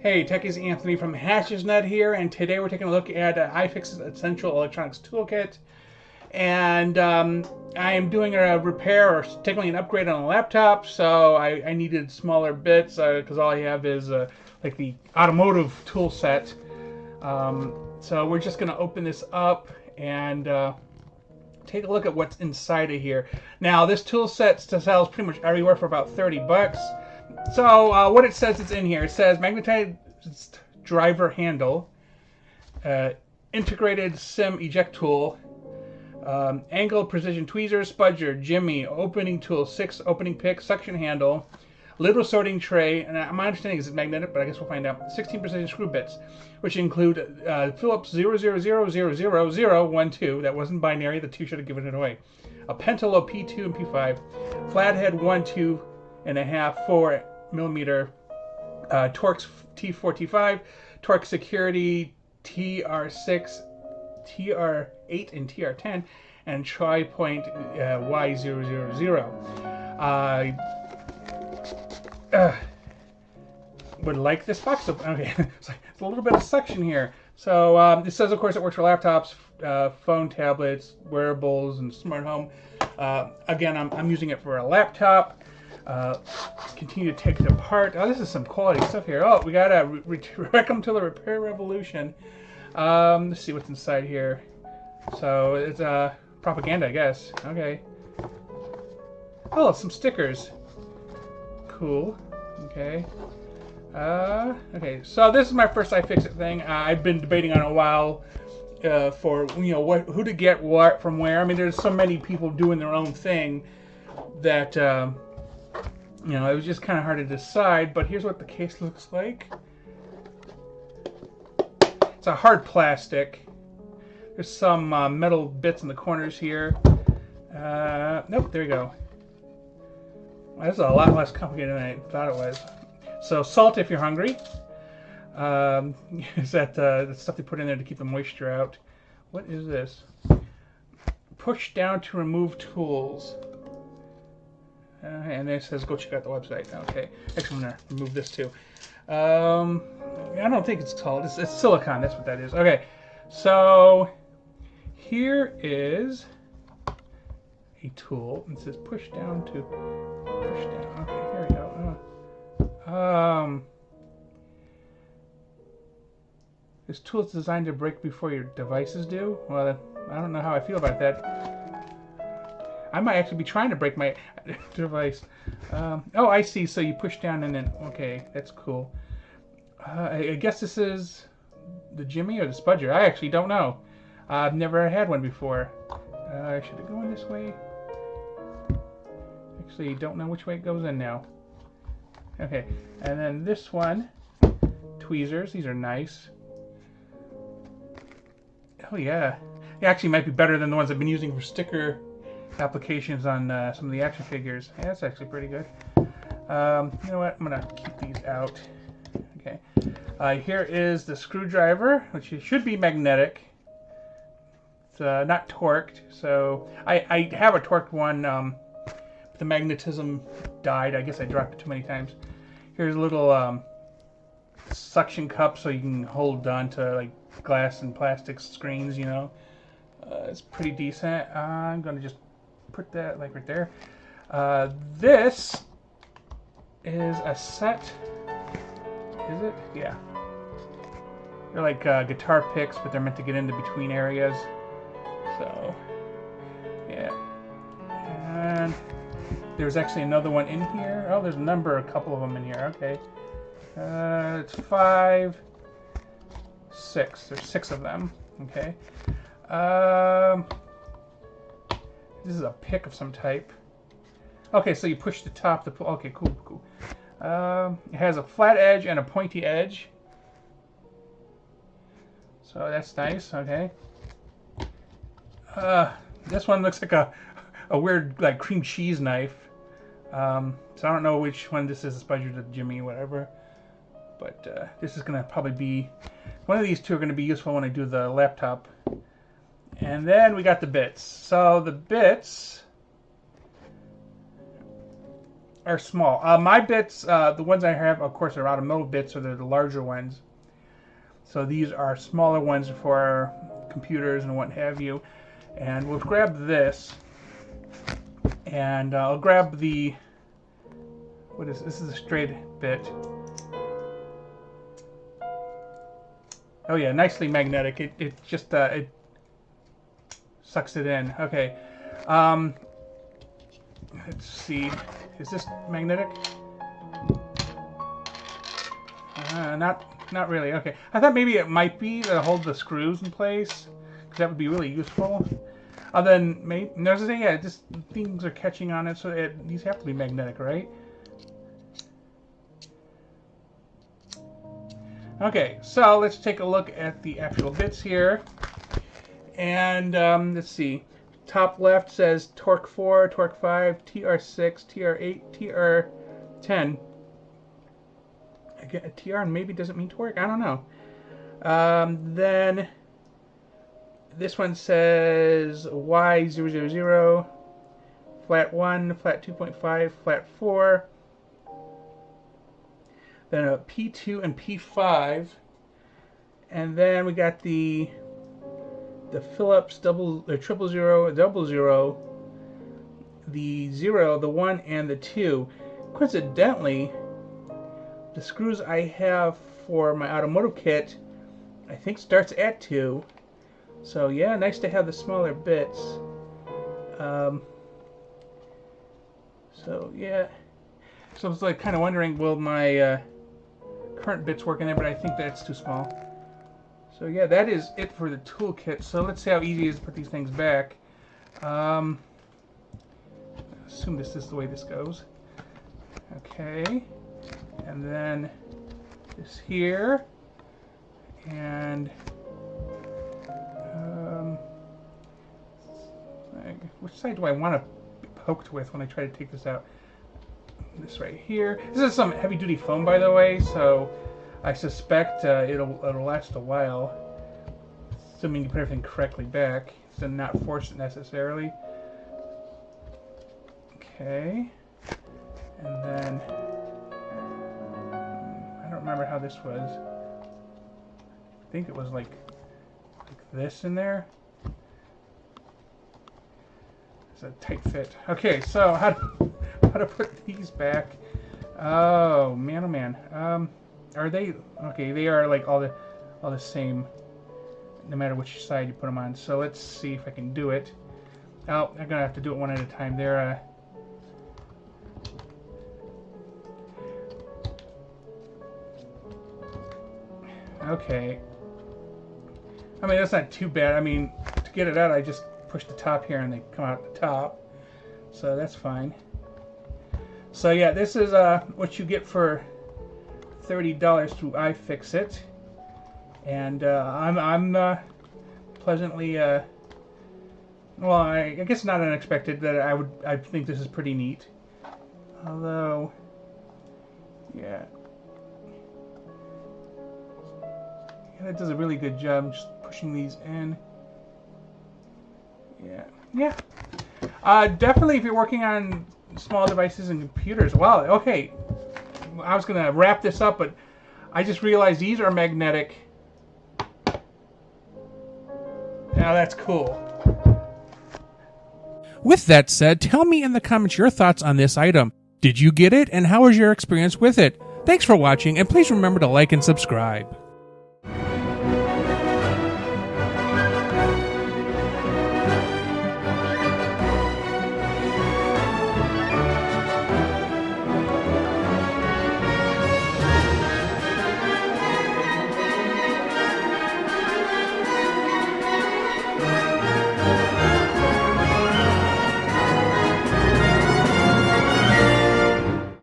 Hey, Techies Anthony from HNE here, and today we're taking a look at iFixit Essential Electronics Toolkit. And I am doing a repair or technically an upgrade on a laptop, so I needed smaller bits because all I have is like the automotive tool set. So we're just going to open this up and take a look at what's inside of here. Now, this tool set sells pretty much everywhere for about 30 bucks. So what it says it's in here, it says magnetized driver handle, integrated SIM eject tool, angle precision tweezer, spudger, jimmy, opening tool, 6 opening pick, suction handle, little sorting tray, and my understanding is it's magnetic, but I guess we'll find out. 16 precision screw bits, which include Phillips 00000012, that wasn't binary, the 2 should have given it away. A Pentalo P2 and P5, flathead 1, 2.5, 4 millimeter, Torx T4, T5, Torx Security TR6, TR8, and TR10, and tri-point Y000. Would like this box. Okay, it's a little bit of suction here. So it says, of course, it works for laptops, phone, tablets, wearables, and smart home. Again, I'm using it for a laptop. Continue to take it apart. Oh, this is some quality stuff here. Oh, we got a welcome to the repair revolution. Let's see what's inside here. So it's propaganda, I guess. Okay. Oh, some stickers. Cool. Okay. Okay. So this is my first iFixit thing. I've been debating on it a while for who to get what from where. I mean, there's so many people doing their own thing that it was just kind of hard to decide. But here's what the case looks like. It's a hard plastic. There's some metal bits in the corners here. Nope, there you go. Well, this is a lot less complicated than I thought it was. So salt if you're hungry. Is that the stuff they put in there to keep the moisture out? What is this? Push down to remove tools. And then it says go check out the website. Okay, actually I'm gonna remove this too. I don't think it's salt. It's silicone. That's what that is. Okay, so here is a tool. It says push down to push down. Okay, here we go. This tool is designed to break before your devices do. Well, I don't know how I feel about that. I might actually be trying to break my device. Oh, I see. So you push down and then, okay, that's cool. I guess this is the jimmy or the spudger. I actually don't know. I've never had one before. Should it go in this way? Actually, don't know which way it goes in now. Okay, and then this one, tweezers. These are nice. Oh yeah, they actually might be better than the ones I've been using for sticker applications on some of the action figures. Yeah, that's actually pretty good. You know what? I'm gonna keep these out. Okay. Here is the screwdriver, which should be magnetic. It's not torqued, so I have a torqued one. But the magnetism died. I guess I dropped it too many times. Here's a little suction cup so you can hold on to like glass and plastic screens. It's pretty decent. I'm gonna just put that like right there. This is a set. Is it? Yeah. They're like guitar picks, but they're meant to get into between areas. So, yeah. And there's actually another one in here. Oh, there's a couple of them in here. Okay. It's 5, 6. There's 6 of them. Okay. This is a pick of some type. Okay, so you push the top. Okay, cool. It has a flat edge and a pointy edge. So that's nice. Okay. This one looks like a weird like cream cheese knife. So I don't know which one this is, a spudger, the jimmy, whatever. But this is gonna probably be one of these two are gonna be useful when I do the laptop. And then we got the bits. So the bits are small. My bits, the ones I have, of course, are automotive bits, so they're the larger ones. So these are smaller ones for computers and what have you. And we'll grab this, and I'll grab the, what is this? Is a straight bit. Oh yeah, nicely magnetic. It just it sucks it in. Okay. Let's see. Is this magnetic? Not really. Okay. I thought maybe it might be to hold the screws in place, because that would be really useful. Other than maybe, no, yeah, just things are catching on it, so these have to be magnetic, right? Okay, so let's take a look at the actual bits here. And let's see. Top left says torque 4, torque 5, TR6, TR8, TR10. Again, TR maybe doesn't mean torque. I don't know. Then this one says Y000, flat 1, flat 2.5, flat 4. Then a P2 and P5. And then we got the Phillips triple zero, double zero, the 0, the 1, and the 2. Coincidentally, the screws I have for my automotive kit, I think, starts at 2. So yeah, nice to have the smaller bits. So yeah, so I was like kind of wondering, will my current bits work in there? But I think that's too small. So yeah, that is it for the toolkit. So let's see how easy it is to put these things back. I assume this is the way this goes. Okay, and then this here, and which side do I want to be poked with when I try to take this out? This right here. This is some heavy-duty foam, by the way, so I suspect it'll last a while, assuming you put everything correctly back, so not force it necessarily. Okay, and then I don't remember how this was. I think it was like this in there. It's a tight fit. Okay, so how to put these back? Oh man, oh man. Are they okay? They are like all the same, no matter which side you put them on. So let's see if I can do it. Oh, I'm gonna have to do it one at a time. They're okay. I mean, that's not too bad. I mean, to get it out, I just push the top here and they come out the top. So that's fine. So yeah, this is what you get for $30 through iFixit, and I'm pleasantly well, I guess not unexpected that I think this is pretty neat. Although, yeah, that does a really good job just pushing these in. Yeah. Definitely if you're working on small devices and computers. Wow, okay. I was going to wrap this up, but I just realized these are magnetic. Now that's cool. With that said, tell me in the comments your thoughts on this item. Did you get it, and how was your experience with it? Thanks for watching, and please remember to like and subscribe.